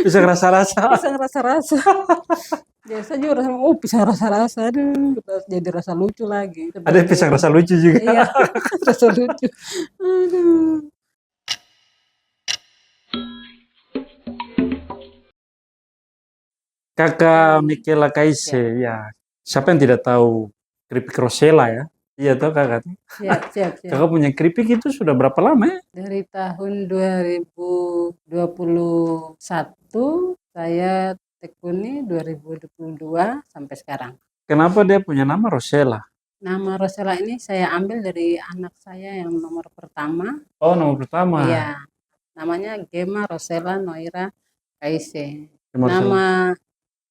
Pisang rasa-rasa. Pisang rasa-rasa. Biasa juga rasa, oh pisang rasa-rasa, aduh, terus jadi rasa lucu lagi. Ada Seperti pisang itu. rasa lucu juga. Iya, rasa lucu. Aduh. Kakak Michaela Kaise, Siap, ya. Siapa yang tidak tahu keripik Rosella ya? Iya toh kakak. siap, siap, siap. Kakak punya keripik itu sudah berapa lama ya? Dari tahun 2021 saya tekuni 2022 sampai sekarang. Kenapa dia punya nama Rosella? Nama Rosella ini saya ambil dari anak saya yang nomor pertama. Oh, nama pertama. Iya, namanya Gemma Rosella Noira Kaise. Gemma Rosella. Nama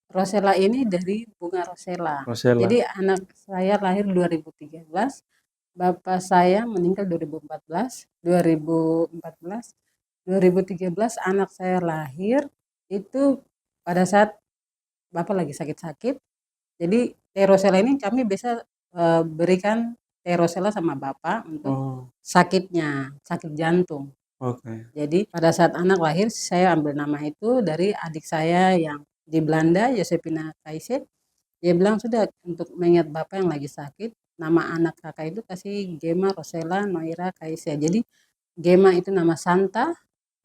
Rosella ini dari bunga Rosella. Rosella. Jadi anak saya lahir 2013, bapak saya meninggal 2014, 2013 anak saya lahir itu pada saat bapak lagi sakit-sakit. Jadi teh Rosella ini kami bisa berikan teh Rosella sama bapak untuk sakitnya, sakit jantung. Oke. Jadi pada saat anak lahir saya ambil nama itu dari adik saya yang di Belanda, Josephina Kaise. Dia bilang sudah untuk mengingat bapak yang lagi sakit, nama anak kakak itu kasih Gemma Rosella Noira Kaise. Jadi Gemma itu nama Santa,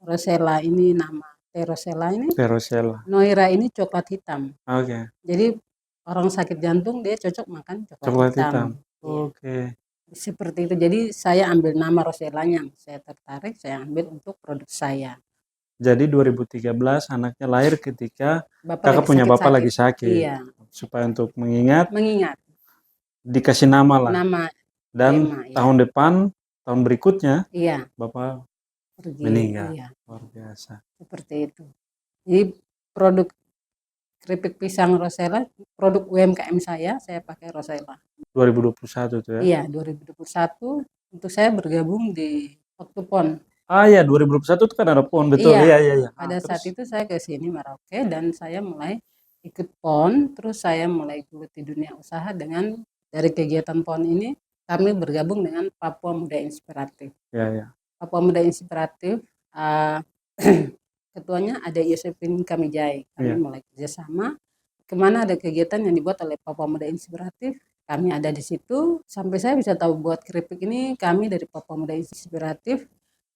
Rosella ini nama teh Rosella ini, Teh Rosella. Noira ini coklat hitam. Oke. Jadi orang sakit jantung dia cocok makan coklat Coklat hitam. hitam. Iya. Oke. Seperti itu. Jadi saya ambil nama Rosellanya, saya tertarik, saya ambil untuk produk saya. Jadi 2013 anaknya lahir ketika Bapak kakak lagi punya bapak sakit-sakit. lagi sakit. Iya, Supaya untuk mengingat mengingat dikasih nama lah. nama Dan Gemma, iya. tahun depan, tahun berikutnya Iya, bapak pergi. meninggal. Iya, Luar biasa. seperti itu. Jadi produk keripik pisang Rosella, produk UMKM saya pakai Rosella. 2021 tuh ya? Iya, 2021 untuk saya bergabung di waktu PON. Ah ya, 2021 itu kan ada PON, betul. Iya, Iya. pada Terus? saat itu saya ke sini Merauke dan saya mulai ikut PON, terus saya mulai geluti dunia usaha dengan dari kegiatan PON ini kami bergabung dengan Papua Muda Inspiratif. Ya. Papua Muda Inspiratif, ketuanya ada Yosepin Kamijai. Kami Iya. mulai kerjasama. Kemana ada kegiatan yang dibuat oleh Papua Muda Inspiratif, kami ada di situ. Sampai saya bisa tahu buat keripik ini, kami dari Papua Muda Inspiratif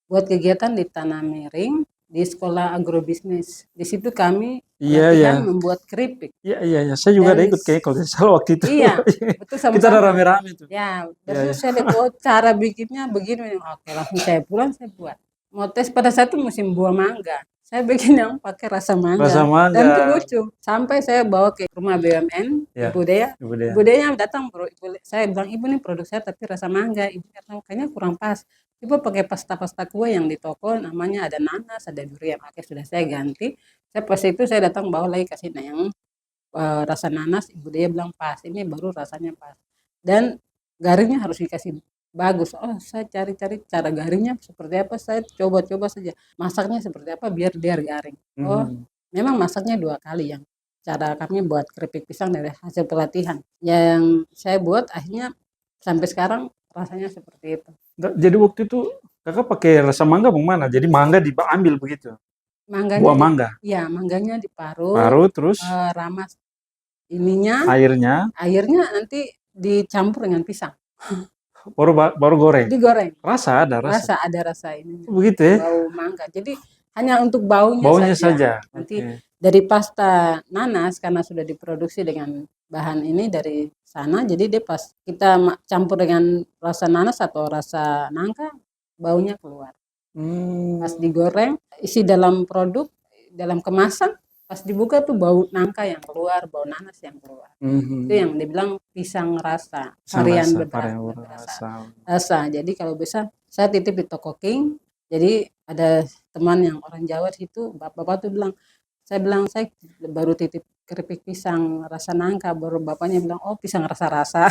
buat kegiatan di Tanah Miring di sekolah agrobisnis. Di situ kami latihan membuat keripik. Iya. Saya juga ada ikut kayak kalau salah waktu itu. Iya, betul sama-sama. Kita ada rame-rame tuh. Ya, terus saya lihat oh, cara bikinnya begini. Oke, langsung saya pulang saya buat. Mau tes pada saat itu musim buah mangga. Saya bikin yang pakai rasa mangga. Rasa mangga. Dan itu lucu. Sampai saya bawa ke rumah BUMN, Ya, Ibu Dea. Ibu Dea. Ibu Dea datang, bro. Saya bilang, Ibu nih produk saya tapi rasa mangga. Ibu kata, kayaknya kurang pas. Ibu pakai pasta kue yang di toko, namanya ada nanas, ada durian. Oke, sudah saya ganti. Saya pas itu saya datang bawa lagi kasih yang rasa nanas. Ibu Dea bilang pas. Ini baru rasanya pas. Dan garingnya harus dikasih bagus. Oh, saya cari-cari cara garingnya seperti apa. Saya coba-coba saja. Masaknya seperti apa biar dia garing. Oh, memang masaknya 2 kali yang cara kami buat keripik pisang dari hasil pelatihan. Yang saya buat akhirnya sampai sekarang rasanya seperti itu. Jadi waktu itu kakak pakai rasa mangga bagaimana? Jadi mangga diambil begitu? Mangganya buah mangga? Iya, mangganya diparut. Parut terus? Ramas ininya. Airnya nanti dicampur dengan pisang. baru goreng? Digoreng. Rasa ada rasa ini. Begitu ya? Bau mangga. Jadi hanya untuk baunya saja. Nanti dari pasta nanas karena sudah diproduksi dengan bahan ini dari sana, jadi dia pas kita campur dengan rasa nanas atau rasa nangka, baunya keluar. Pas digoreng, isi dalam produk, dalam kemasan, pas dibuka tuh bau nangka yang keluar, bau nanas yang keluar. Itu yang dibilang pisang rasa, varian rasa. Jadi kalau bisa saya titip di Toko King. Jadi ada teman yang orang Jawa di situ, bapak tuh bilang, saya baru titip keripik pisang rasa nangka, baru bapaknya bilang, oh pisang rasa-rasa.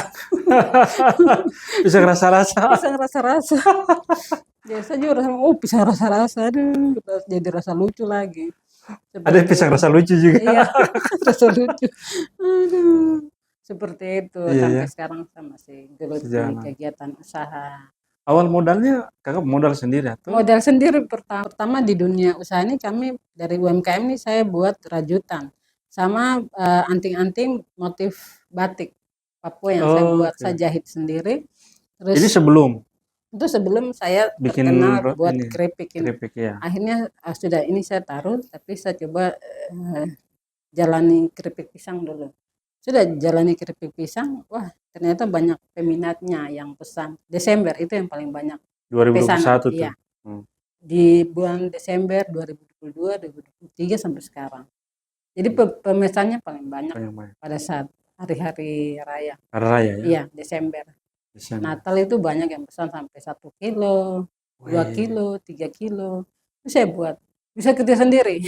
Pisang rasa-rasa. Pisang rasa-rasa. Biasa juga rasa, oh pisang rasa-rasa, aduh, jadi rasa lucu lagi. Ada pisang rasa lucu juga. Iya, rasa lucu. Aduh, seperti itu. Sampai sekarang saya masih gelut di kegiatan usaha. Awal modalnya kakak modal sendiri atau? Modal sendiri pertama di dunia usaha ini kami dari UMKM ini saya buat rajutan sama anting-anting motif batik Papua yang saya Oh, buat, oke. saya jahit sendiri. Ini Terus sebelum itu sebelum saya bikin terkenal buat ini keripik ini. keripik ya. Akhirnya sudah ini saya taruh, tapi saya coba jalani keripik pisang dulu. Sudah jalani keripik pisang, wah ternyata banyak peminatnya yang pesan. Desember itu yang paling banyak 2021 pesanan, tuh. iya. Hmm. Di bulan Desember 2022, 2023 sampai sekarang. Jadi pemesannya paling banyak Banyak. pada saat hari-hari raya. Hari raya ya. Iya, Desember. Desember. Natal itu banyak yang pesan sampai 1 kilo, 2 Wih. kilo, 3 kilo. Itu saya buat. Bisa kerja sendiri.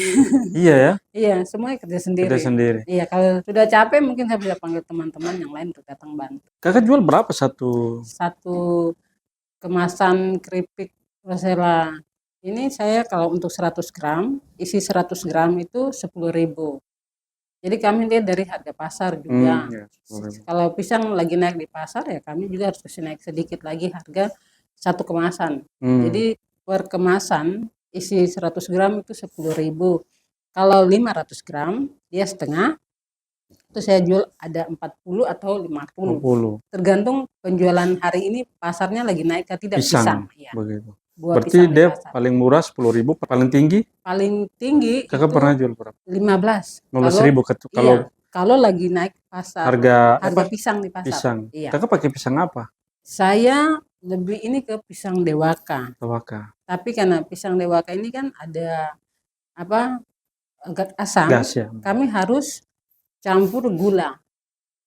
Iya ya, Iya, semuanya kerja kerja sendiri. sendiri. Iya, kalau sudah capek mungkin saya bisa panggil teman-teman yang lain untuk datang bantu. Kakak jual berapa satu? Satu kemasan keripik Rosella ini saya kalau untuk 100 gram, isi 100 gram itu 10.000. Jadi kami lihat dari harga pasar juga. Ya, 10.000. Kalau pisang lagi naik di pasar ya kami juga harus kasih naik sedikit lagi harga satu kemasan. Jadi per kemasan isi 100 gram itu 10.000. Kalau 500 gram dia setengah, itu saya jual ada 40 atau 50. 50. Tergantung penjualan hari ini pasarnya lagi naik atau tidak pisang. Ya, Begitu. buah Berarti pisang di dia pasar. paling murah 10.000, paling tinggi Paling tinggi kakak itu pernah jual berapa? 15. 15.000 kalau Iya, kalau lagi naik pasar, harga harga pisang di pasar. pisang. Iya. Kakak pakai pisang apa? Saya lebih ini ke pisang dewaka. Dewaka. Tapi karena pisang dewaka ini kan ada apa agak asam, Gas ya. kami harus campur gula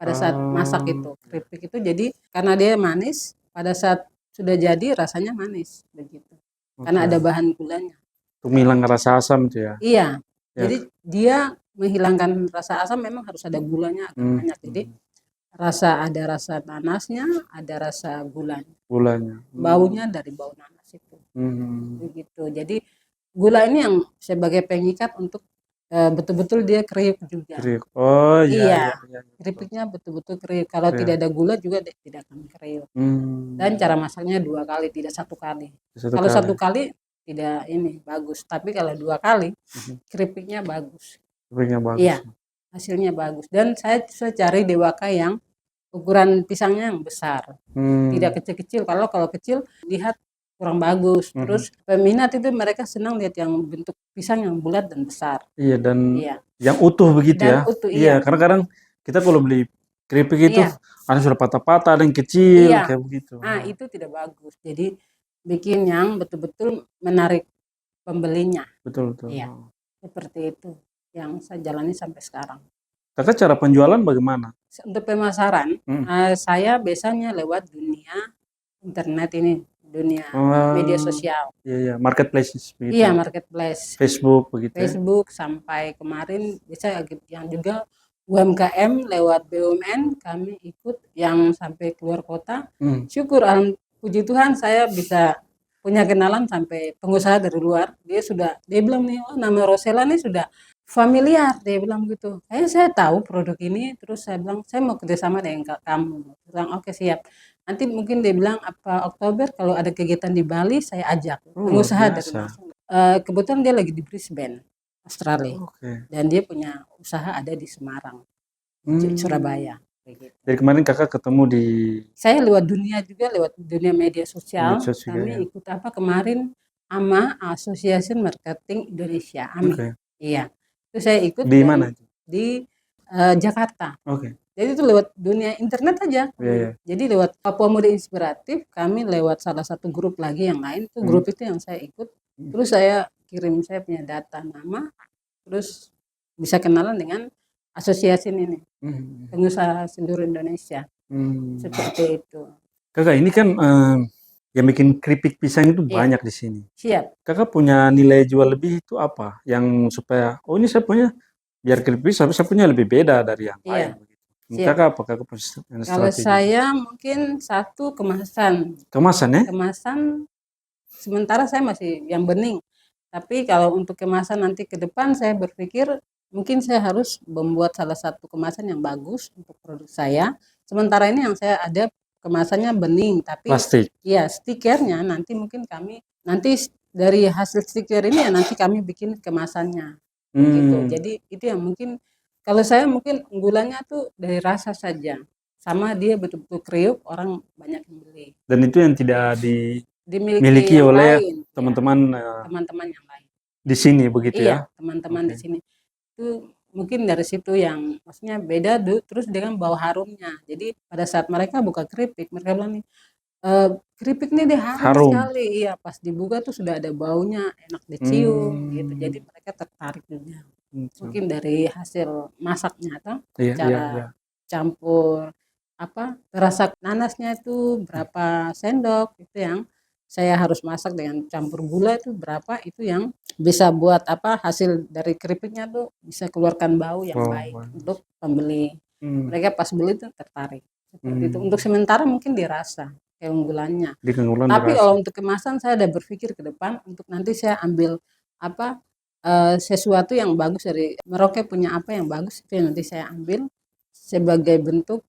pada saat masak itu. Keripik itu jadi karena dia manis, pada saat sudah jadi rasanya manis begitu. Karena ada bahan gulanya. Untuk menghilangkan rasa asam itu ya. Iya. Ya. Jadi dia menghilangkan rasa asam memang harus ada gulanya agak banyak. Jadi ada rasa nanasnya, ada rasa gulanya. Baunya dari bau nanas itu. Begitu. Jadi gula ini yang sebagai pengikat untuk betul-betul dia kriuk juga. Kriuk. Oh iya. Keripiknya betul-betul kriuk. Kalau tidak ada gula juga tidak akan kriuk. Dan cara masaknya 2 kali, tidak 1 kali. Kalau 1 kali tidak ini bagus. Tapi kalau 2 kali keripiknya bagus. Iya, hasilnya bagus. Dan saya cari dewaka yang ukuran pisangnya yang besar, tidak kecil-kecil. Kalau kecil lihat kurang bagus. Terus peminat itu mereka senang lihat yang bentuk pisang yang bulat dan besar. Iya, dan yang utuh begitu Dan ya. utuh, iya, karena kadang kita kalau beli keripik itu ada sudah patah-patah, ada yang kecil kayak begitu. Nah, itu tidak bagus. Jadi bikin yang betul-betul menarik pembelinya. Betul. Iya, seperti itu yang saya jalani sampai sekarang. Kakak cara penjualan bagaimana? Untuk pemasaran, saya biasanya lewat dunia internet ini, dunia media sosial. Iya, marketplace begitu. Iya, marketplace. Facebook begitu. Facebook sampai kemarin bisa yang juga UMKM lewat BUMN kami ikut yang sampai keluar kota. Syukur, puji Tuhan saya bisa punya kenalan sampai pengusaha dari luar. Dia bilang nih, oh nama Rosella nih sudah familiar, dia bilang gitu. Saya tahu produk ini, terus saya bilang saya mau kerjasama dengan kamu. Dia bilang oke, siap. Nanti mungkin dia bilang apa Oktober kalau ada kegiatan di Bali saya ajak pengusaha dari luar. Kebetulan dia lagi di Brisbane, Australia. Dan dia punya usaha ada di Semarang, Surabaya. Begitu. Dari kemarin kakak ketemu di... Saya lewat dunia media sosial. Kami ikut kemarin AMA, Association Marketing Indonesia. AMI. Iya. Itu saya ikut di mana? Di Jakarta. Jadi itu lewat dunia internet aja. Jadi lewat Papua Muda Inspiratif, kami lewat salah satu grup lagi yang lain. Itu grup itu yang saya ikut. Terus saya kirim, saya punya data nama, terus bisa kenalan dengan asosiasi ini, pengusaha seluruh Indonesia. Seperti itu. Kakak ini kan yang bikin keripik pisang itu banyak di sini. Siap. Kakak punya nilai jual lebih itu apa? Yang supaya, oh ini saya punya, biar keripik tapi saya punya lebih beda dari yang lain. Kakak apa? Kakak punya strategi? Kalau saya mungkin satu kemasan. Kemasan ya? Kemasan, sementara saya masih yang bening. Tapi kalau untuk kemasan nanti ke depan saya berpikir mungkin saya harus membuat salah satu kemasan yang bagus untuk produk saya. Sementara ini yang saya ada kemasannya bening, tapi Plastik. ya stikernya nanti mungkin dari hasil stiker ini ya nanti kami bikin kemasannya begitu. Jadi itu yang mungkin kalau saya mungkin unggulannya tuh dari rasa saja, sama dia betul-betul kriuk, orang banyak yang beli. Dan itu yang tidak Dimiliki dimiliki yang oleh lain, ya, teman-teman teman-teman yang lain. di sini begitu ya? Iya, teman-teman di sini itu mungkin dari situ yang maksudnya beda terus dengan bau harumnya. Jadi pada saat mereka buka keripik, mereka bilang nih, keripik nih deh harum Harum. sekali. Iya, pas dibuka tuh sudah ada baunya, enak dicium gitu. Jadi mereka tertarik juga. Mungkin dari hasil masaknya atau Iya, cara iya. campur terasa nanasnya itu berapa sendok itu yang saya harus masak dengan campur gula itu berapa, itu yang bisa buat hasil dari keripiknya tuh bisa keluarkan bau yang baik untuk pembeli. Mereka pas beli tuh tertarik seperti itu. Untuk sementara mungkin dirasa keunggulannya. Tapi kalau untuk kemasan saya ada berpikir ke depan untuk nanti saya ambil sesuatu yang bagus dari Merauke, punya apa yang bagus itu yang nanti saya ambil sebagai bentuk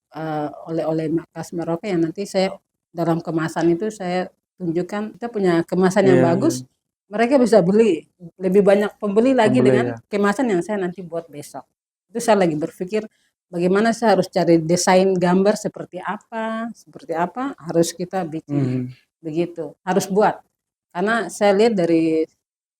oleh-oleh khas Merauke yang nanti saya dalam kemasan itu saya tunjukkan kita punya kemasan yang bagus. Mereka bisa beli, lebih banyak pembeli lagi dengan kemasan yang saya nanti buat besok. Itu saya lagi berpikir bagaimana saya harus cari desain gambar seperti apa harus kita bikin begitu, harus buat. Karena saya lihat dari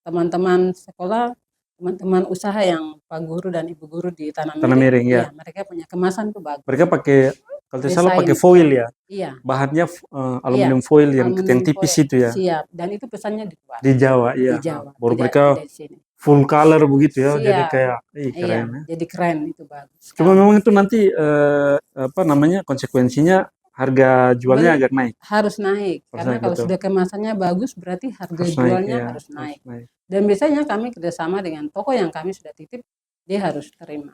teman-teman sekolah, teman-teman usaha yang Pak Guru dan Ibu Guru di Tanah Miring, ya, mereka punya kemasan tuh bagus. Mereka pakai, kalau tidak salah pakai foil ya. Iya. Bahannya aluminium foil yang tipis itu ya. Siap. Dan itu pesannya di luar. Di Jawa, iya. Di Jawa. Baru mereka full color begitu ya. Siap. Jadi kayak keren ya. Jadi keren, itu bagus. Cuma memang itu nanti konsekuensinya harga jualnya agak naik. Harus naik. Karena kalau sudah kemasannya bagus berarti harga jualnya harus naik. Dan biasanya kami kerjasama dengan toko yang kami sudah titip, dia harus terima.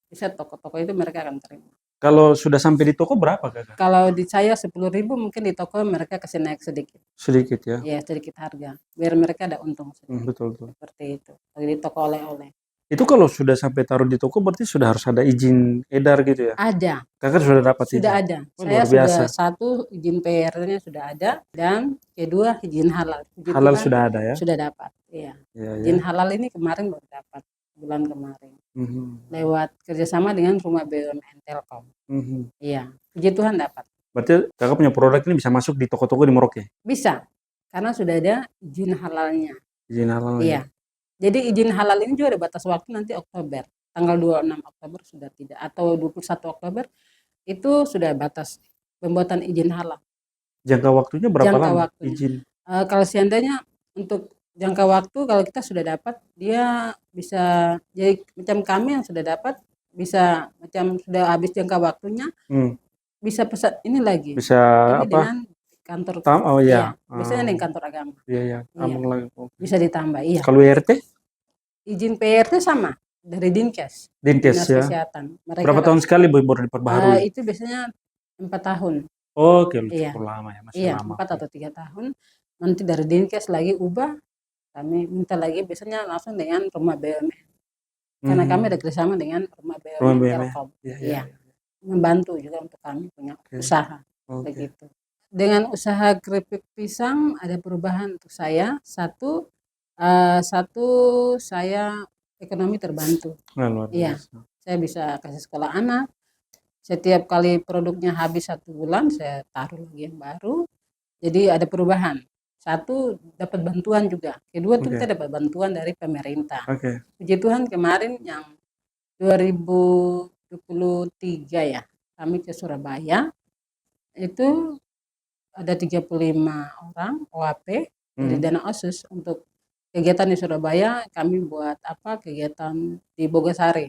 Bisa toko-toko itu mereka akan terima. Kalau sudah sampai di toko berapa Kakak? Kalau di saya 10.000, mungkin di toko mereka kasih naik sedikit. Sedikit ya? Iya, sedikit harga. Biar mereka ada untung sedikit. Betul. Seperti itu. Kalau di toko oleh-oleh. Itu kalau sudah sampai taruh di toko berarti sudah harus ada izin edar gitu ya? Ada. Kakak sudah dapat izin? Sudah ada. Saya sudah satu izin PR-nya sudah ada, dan kedua izin halal. Halal sudah ada ya? Sudah dapat. Iya. Izin halal ini kemarin baru dapat, bulan kemarin. Lewat kerjasama dengan Rumah BUMN Telkom. Iya. Puji Tuhan dapat. Berarti Kakak punya produk ini bisa masuk di toko-toko di Merauke? Bisa. Karena sudah ada izin halalnya. Izin halalnya? Iya. Jadi izin halal ini juga ada batas waktu nanti Oktober. Tanggal 26 Oktober sudah tidak. Atau 21 Oktober itu sudah batas pembuatan izin halal. Jangka waktunya berapa lama izin? Kalau seandainya untuk jangka waktu, kalau kita sudah dapat, dia bisa jadi macam kami yang sudah dapat, bisa macam sudah habis jangka waktunya, bisa pesan ini lagi. Bisa ini dengan kantor. Biasanya dengan kantor agama. Iya. Bisa ditambah. Iya. Kalau RT? Izin PRT sama dari Dinkes. Dinas ya. Kesehatan. Berapa tahun sekali baru diperbaharui? Itu biasanya 4 tahun. Oke, cukup lama ya, masih lama. 4 atau 3 tahun. Nanti dari Dinkes lagi ubah, kami minta lagi biasanya langsung dengan Rumah BUMN. Karena kami ada kerjasama dengan Rumah BUMN Telkom. Iya. Membantu juga untuk kami punya usaha. Begitu. Dengan usaha keripik pisang ada perubahan untuk saya. Satu saya ekonomi terbantu. Iya. Saya bisa kasih sekolah anak. Setiap kali produknya habis 1 bulan, saya taruh lagi yang baru. Jadi ada perubahan. Satu, dapat bantuan juga. Kedua, tuh kita dapat bantuan dari pemerintah. Puji Tuhan kemarin yang 2023 ya, kami ke Surabaya, itu ada 35 orang OAP dari dana OSUS untuk kegiatan di Surabaya. Kami buat kegiatan di Bogasari.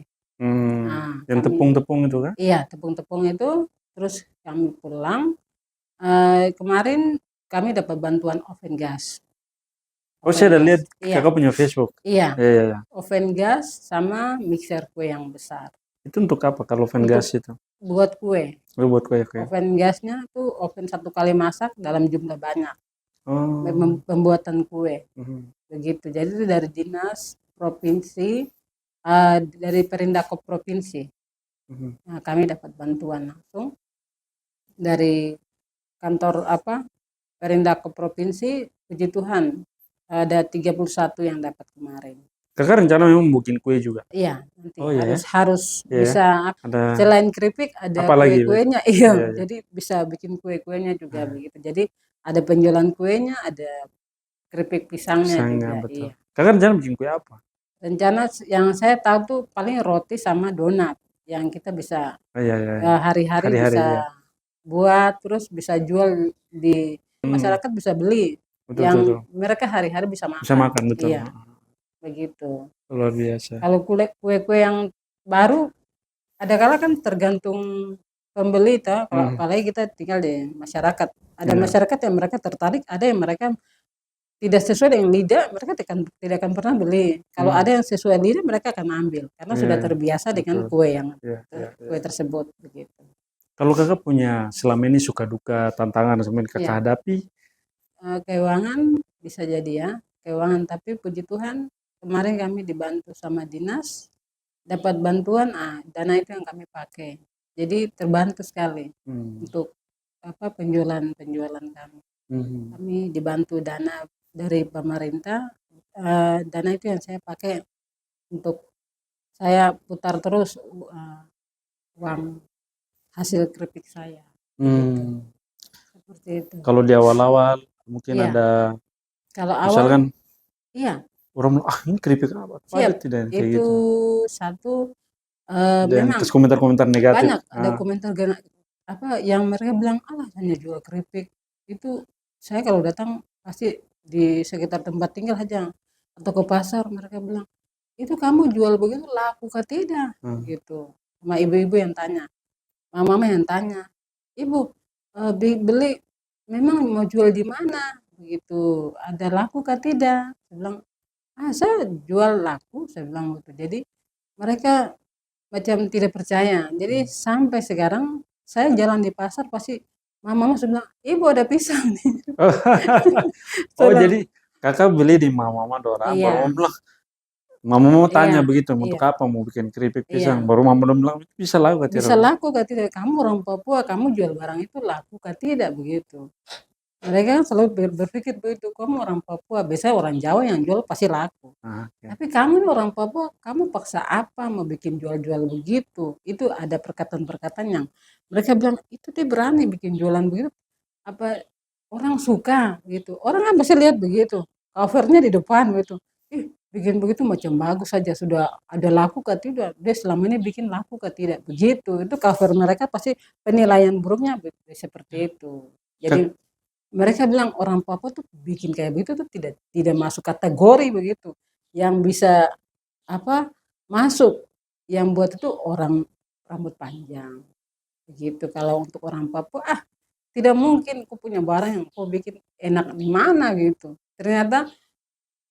Yang tepung-tepung itu kan? Iya, tepung-tepung itu. Terus kami pulang. Kemarin kami dapat bantuan oven gas. Saya udah lihat Kakak punya Facebook. Iya. Oven gas sama mixer kue yang besar. Itu untuk apa kalau oven gas itu? Buat kue. Buat kue. Oven gasnya tuh oven 1 kali masak dalam jumlah banyak. Pembuatan kue. Begitu. Jadi itu dari dinas provinsi, dari Perindakop provinsi. Nah, kami dapat bantuan langsung dari kantor Perindak ke provinsi, puji Tuhan ada 31 yang dapat kemarin. Kakak rencana memang bikin kue juga? Iya, nanti Oh iya, harus iya. bisa Ada selain keripik ada apa lagi? kue-kuenya. Iya, Iya, iya. jadi bisa bikin kue-kuenya juga begitu. Jadi ada penjualan kuenya, ada keripik pisangnya Pisangnya, juga. betul. Iya. Kakak rencana bikin kue apa? Rencana yang saya tahu tuh paling roti sama donat yang kita bisa Oh iya, iya, iya. hari-hari Hari-hari ya. bisa buat, terus bisa jual di masyarakat, bisa beli Betul, yang betul. mereka hari-hari bisa Bisa makan. makan, betul. Iya, begitu. Luar biasa. Kalau kue-kue yang baru ada kala kan tergantung pembeli toh, kalau apalagi kita tinggal di masyarakat. Ada Iya. masyarakat yang mereka tertarik, ada yang mereka tidak sesuai dengan lidah, mereka tidak akan pernah beli. Kalau ada yang sesuai lidah, mereka akan ambil karena sudah terbiasa dengan betul. kue yang Iya, iya, kue tersebut begitu. Kalau kakak punya selama ini suka duka tantangan yang kakak Iya. hadapi? Keuangan bisa jadi ya, keuangan, tapi puji Tuhan kemarin kami dibantu sama dinas, dapat bantuan, dana itu yang kami pakai. Jadi terbantu sekali untuk penjualan kami. Kami dibantu dana dari pemerintah, dana itu yang saya pakai untuk saya putar terus uang hasil keripik saya. Gitu. Seperti itu. Kalau di awal-awal mungkin Iya. ada, Kalau awal, misalkan iya, orang bilang, ini keripik apa? siap. Tidak kayak Itu gitu. satu Dan memang terus komentar-komentar negatif. banyak ada komentar yang mereka bilang, hanya jual keripik. Itu saya kalau datang pasti di sekitar tempat tinggal aja atau ke pasar, mereka bilang, itu kamu jual begitu laku kah tidak? Gitu. Sama ibu-ibu yang tanya, mama yang tanya, ibu beli memang mau jual di mana? Begitu, ada laku kah tidak? Saya bilang, saya jual laku, saya bilang gitu. Jadi mereka macam tidak percaya. Jadi sampai sekarang saya jalan di pasar pasti mama sudah bilang, ibu ada pisang nih. Oh jadi kakak beli di mama Dora, Iya. baru mama bilang, mama mau tanya Iya, begitu, untuk apa mau bikin keripik pisang, baru mama bilang, bisa laku kah tidak? Bisa laku kah tidak? Kamu orang Papua, kamu jual barang itu laku kah tidak? Begitu. Mereka kan selalu berpikir begitu, kamu orang Papua, biasanya orang Jawa yang jual pasti laku. Tapi kamu ini orang Papua, kamu paksa apa mau bikin jual-jual begitu? Itu ada perkataan-perkataan yang mereka bilang, itu dia berani bikin jualan begitu, apa orang suka gitu. Orang kan pasti lihat begitu, covernya di depan gitu. Bikin begitu macam bagus saja, sudah ada laku kah tidak? Dia selama ini bikin laku kah tidak? Begitu, itu cover mereka pasti penilaian buruknya seperti itu. Jadi mereka bilang orang Papua tuh bikin kayak begitu tuh tidak masuk kategori begitu. Yang bisa masuk, yang buat itu orang rambut panjang. Begitu. Kalau untuk orang Papua, tidak mungkin aku punya barang yang kau bikin enak di mana gitu. Ternyata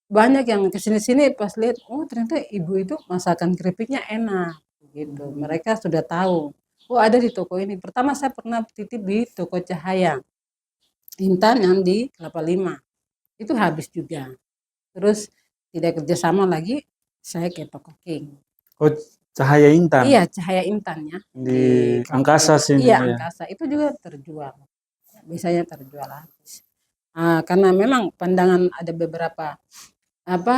banyak yang kesini-sini pas lihat, ternyata ibu itu masakan keripiknya enak gitu. Mereka sudah tahu, ada di toko ini. Pertama saya pernah titip di toko Cahaya Intan yang di Kelapa Lima, itu habis juga. Terus tidak kerjasama lagi, saya ke toko King. Oh, Cahaya Intan? Iya, Cahaya Intan ya. Di Angkasa sini. Iya, Angkasa. Itu juga terjual. Biasanya terjual habis. Karena memang pandangan ada beberapa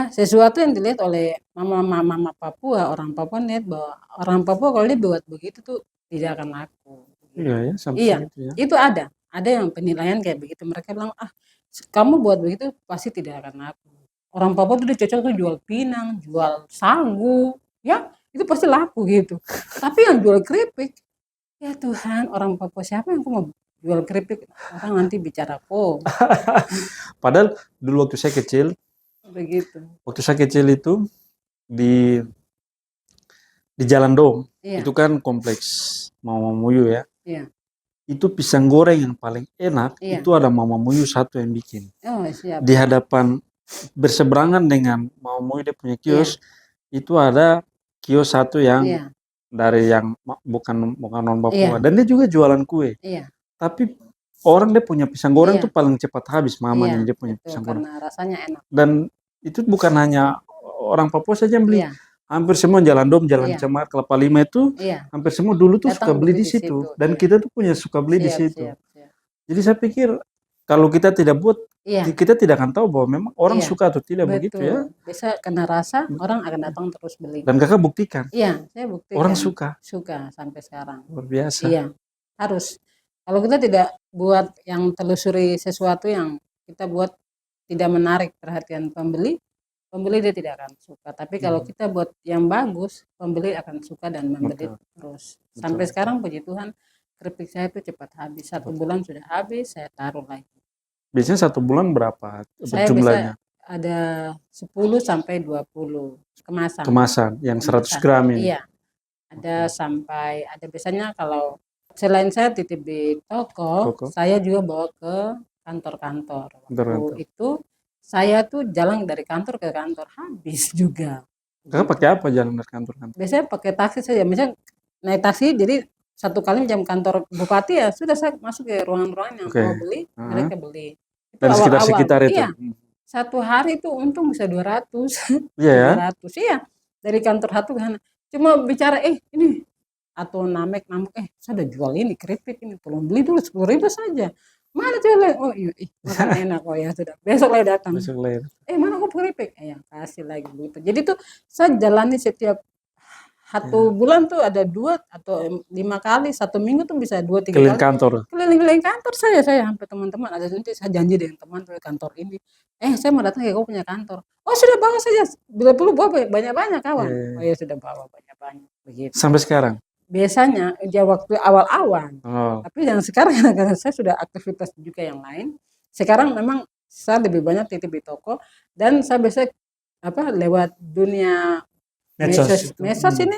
sesuatu yang dilihat oleh mama Papua, orang Papua lihat bahwa orang Papua kalau dia buat begitu tuh tidak akan laku. Iya ya, sampai segitu ya. Itu ada yang penilaian kayak begitu. Mereka bilang, kamu buat begitu pasti tidak akan laku. Orang Papua tuh dia cocok tuh jual pinang, jual sagu, ya itu pasti laku gitu. Tapi yang jual keripik, ya Tuhan, orang Papua siapa yang mau jual keripik? Orang nanti bicara Padahal dulu waktu saya kecil, begitu. Waktu saya kecil itu di Jalan Dom, itu kan kompleks Mama Muyu ya. Iya. Itu pisang goreng yang paling enak, itu ada Mama Muyu satu yang bikin. Siap. Di hadapan berseberangan dengan Mama Muyu dia punya kios, itu ada kios satu yang dari yang bukan non Papua, dan dia juga jualan kue. Tapi orang dia punya pisang goreng tuh paling cepat habis, mamanya dia punya pisang goreng. Karena rasanya enak. Dan itu bukan hanya orang Papua saja yang beli. Hampir semua Jalan Dom, Jalan Cemar, Kelapa Lima itu hampir semua dulu tuh suka beli di situ. Dan kita tuh punya suka beli di situ. Jadi saya pikir kalau kita tidak buat, Iya, kita tidak akan tahu bahwa memang orang iya, suka atau tidak begitu ya. betul. Bisa karena rasa orang akan datang terus beli. Dan kakak buktikan, Iya, saya orang buktikan suka. suka sampai sekarang. Luar biasa. Iya, harus. Kalau kita tidak buat yang telusuri sesuatu yang kita buat tidak menarik perhatian pembeli, pembeli dia tidak akan suka. Tapi kalau kita buat yang bagus, pembeli akan suka dan membeli Betul. terus. Betul, Sampai betul. sekarang puji Tuhan, keripik saya itu cepat habis. 1 bulan sudah habis, saya taruh lagi. Biasanya 1 bulan berapa Saya bisa jumlahnya? ada 10 sampai 20 kemasan. Kemasan yang 100 gram ini. Iya. Ada sampai ada biasanya kalau selain saya titip di toko, saya juga bawa ke kantor-kantor. Waktu itu saya tuh jalan dari kantor ke kantor habis juga. Kakak pakai apa jalan dari kantor? Biasanya pakai taksi saja. Misalnya naik taksi, jadi 1 kali jam kantor bupati ya sudah saya masuk ke ruangan-ruangan yang mau beli, mereka beli. Itu Dan awal-awal. sekitar-sekitar itu. Iya. 1 hari itu untung bisa 200. Iya ya. 200. Iya. Dari kantor satu ke sana. Cuma bicara ini atau namek saya udah jual ini keripik ini, tolong beli dulu 10.000 saja. Mana jualnya? Oh iya, makan enak. Oh ya sudah, besok lagi datang. Mana kok keripik? Ya kasih lagi begitu. Jadi tuh saya jalani setiap 1 bulan tuh ada 2 atau 5 kali, 1 minggu tuh bisa 2-3 kali. Keliling kantor. Keliling kantor saya sampai teman-teman ada nanti saya janji dengan teman ke kantor ini. Saya mau datang ya kau punya kantor. Oh sudah bawa saja. Bila perlu bawa banyak-banyak kawan. Oh ya sudah bawa banyak-banyak begitu. Sampai sekarang. Biasanya dia waktu awal-awal. Tapi yang sekarang karena saya sudah aktivitas juga yang lain. Sekarang memang saya lebih banyak titip di toko dan saya biasa lewat dunia medsos ini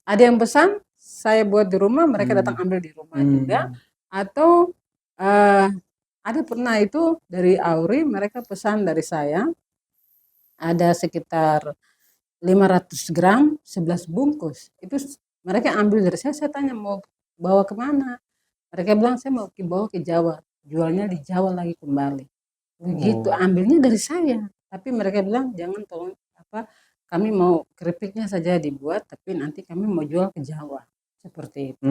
ada yang pesan saya buat di rumah, mereka datang ambil di rumah juga. Atau ada pernah itu dari Auri, mereka pesan dari saya ada sekitar 500 gram 11 bungkus. Itu mereka ambil dari saya tanya mau bawa kemana, mereka bilang saya mau bawa ke Jawa, jualnya di Jawa lagi kembali begitu. Ambilnya dari saya, tapi mereka bilang jangan, tolong kami mau keripiknya saja dibuat, tapi nanti kami mau jual ke Jawa seperti itu.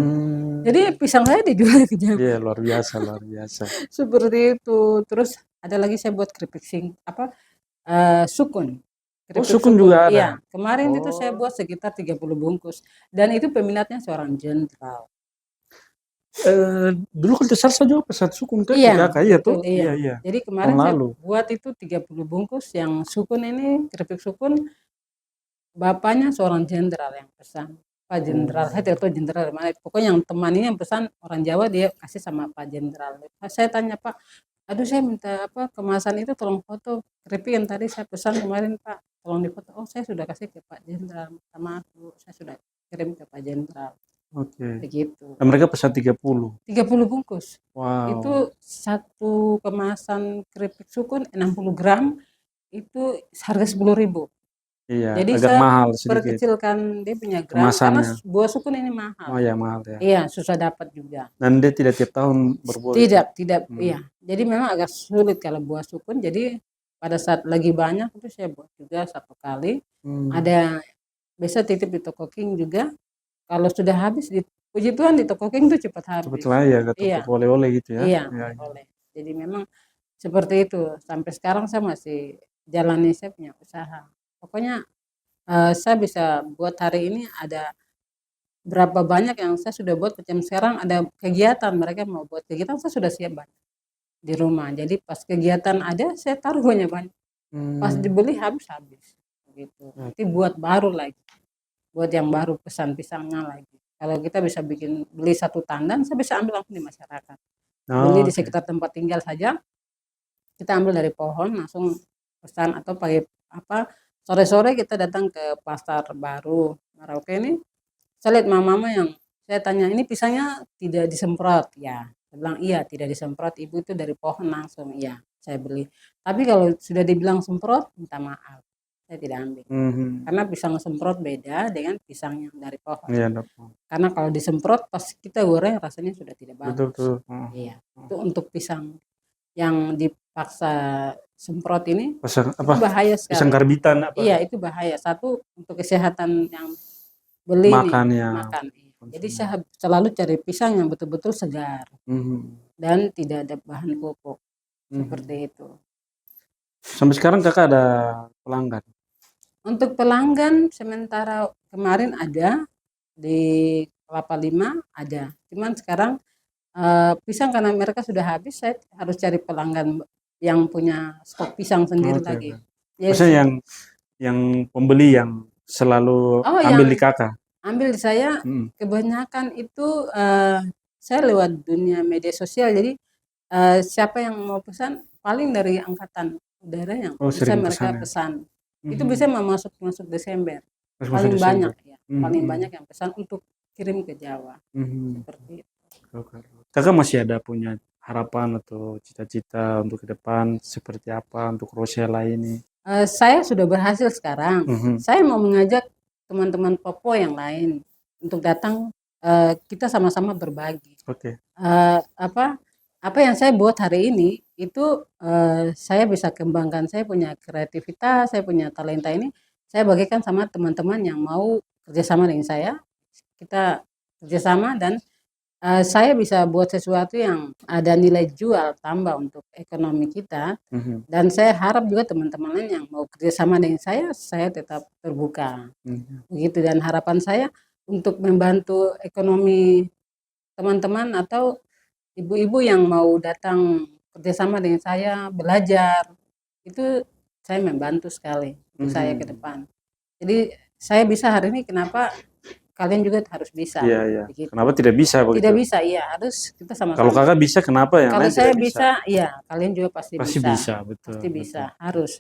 Jadi pisang saya dijual ke Jawa. Iya, luar biasa, luar biasa. Seperti itu. Terus ada lagi saya buat keripik sukun. Sukun juga ada. Iya, kemarin itu saya buat sekitar 30 bungkus dan itu peminatnya seorang jenderal. Dulu kan saya juga pesan sukun kan? Iya, Kakak, iya tuh. iya. Jadi kemarin saya buat itu 30 bungkus yang sukun ini, keripik sukun. Bapaknya seorang jenderal yang pesan. Pak Jenderal, saya tidak tahu jenderal mana. Pokoknya yang teman ini yang pesan orang Jawa, dia kasih sama Pak Jenderal. Saya tanya, Pak, aduh saya minta kemasan itu tolong foto keripik yang tadi saya pesan kemarin Pak, tolong difoto. Oh saya sudah kasih ke Pak Jenderal, sama aku, saya sudah kirim ke Pak Jenderal. Begitu. Dan mereka pesan 30 bungkus. Itu 1 kemasan keripik sukun 60 gram itu harga 10.000. Iya, jadi agak saya mahal sedikit. Perkecilkan dia punya gram karena buah sukun ini mahal. Oh ya, mahal ya. Iya, susah dapat juga. Dan dia tidak tiap tahun berbuah. Tidak, iya. Jadi memang agak sulit kalau buah sukun. Jadi pada saat lagi banyak itu saya buat juga 1 kali. Ada biasa titip di toko King juga. Kalau sudah habis, puji Tuhan di toko King itu cepat habis. Cepat lah ya, ke toko oleh-oleh gitu ya. Iya, oleh. Jadi memang seperti itu. Sampai sekarang saya masih jalani saya punya usaha. Pokoknya saya bisa buat hari ini ada berapa banyak yang saya sudah buat. Macam sekarang ada kegiatan, mereka mau buat kegiatan, saya sudah siap banyak di rumah. Jadi pas kegiatan ada, saya taruh banyak-banyak. Pas dibeli habis-habis. Gitu. Nanti buat baru lagi. Buat yang baru pesan pisangnya lagi. Kalau kita bisa beli 1 tandan, saya bisa ambil langsung di masyarakat. Beli di sekitar tempat tinggal saja. Kita ambil dari pohon, langsung pesan atau pakai sore-sore kita datang ke pasar baru Merauke ini. Saya lihat mama-mama yang saya tanya, ini pisangnya tidak disemprot ya? Saya bilang iya, tidak disemprot, ibu itu dari pohon langsung. Iya, saya beli. Tapi kalau sudah dibilang semprot, minta maaf, saya tidak ambil. Karena pisang semprot beda dengan pisang yang dari pohon. Karena kalau disemprot pas kita goreng rasanya sudah tidak bagus. Betul. Iya, itu untuk pisang yang dipaksa semprot ini itu bahaya sekali. Pisang karbitan apa? Iya, itu bahaya. 1 untuk kesehatan yang beli makan. Iya. Jadi konsumen. saya selalu cari pisang yang betul-betul segar Mhm. dan tidak ada bahan pupuk, Mhm. seperti itu. Sampai sekarang Kakak ada pelanggan? Untuk pelanggan sementara kemarin ada, di Kelapa Lima ada, cuman sekarang, pisang karena mereka sudah habis, saya harus cari pelanggan yang punya stok pisang sendiri Oke, oke. lagi. Yes. Maksudnya yang pembeli yang selalu Oh, ambil yang di Kakak? ambil di saya Mhm. kebanyakan itu, saya lewat dunia media sosial, jadi, siapa yang mau pesan paling dari angkatan udara yang Oh, bisa sering mereka pesan ya? pesan. Itu Mhm. biasanya mau masuk Desember, Pas masuk paling Desember? banyak ya, Mhm, paling mhm. banyak yang pesan untuk kirim ke Jawa, Mhm. seperti itu. Oke. Kakak masih ada punya harapan atau cita-cita untuk ke depan seperti apa untuk Rosella ini? Saya sudah berhasil sekarang, Mhm. saya mau mengajak teman-teman Papua yang lain untuk datang, kita sama-sama berbagi. Oke. Apa yang saya buat hari ini itu, saya bisa kembangkan saya punya kreativitas, saya punya talenta ini, saya bagikan sama teman-teman yang mau kerjasama dengan saya, kita kerjasama dan, saya bisa buat sesuatu yang ada nilai jual tambah untuk ekonomi kita, Mhm. dan saya harap juga teman-teman lain yang mau kerjasama dengan saya tetap terbuka, Mhm. begitu. Dan harapan saya untuk membantu ekonomi teman-teman atau ibu-ibu yang mau datang kerjasama dengan saya, belajar, itu saya membantu sekali untuk saya ke Mhm. depan. Jadi saya bisa hari ini kenapa kalian juga harus bisa, Iya, iya. Kenapa begitu. tidak bisa Tidak begitu? bisa, iya harus kita Kalau sama-sama. Kakak bisa, kenapa yang Kalau lain saya tidak bisa? bisa, iya kalian juga pasti Pasti bisa, bisa, betul, pasti betul. bisa, harus.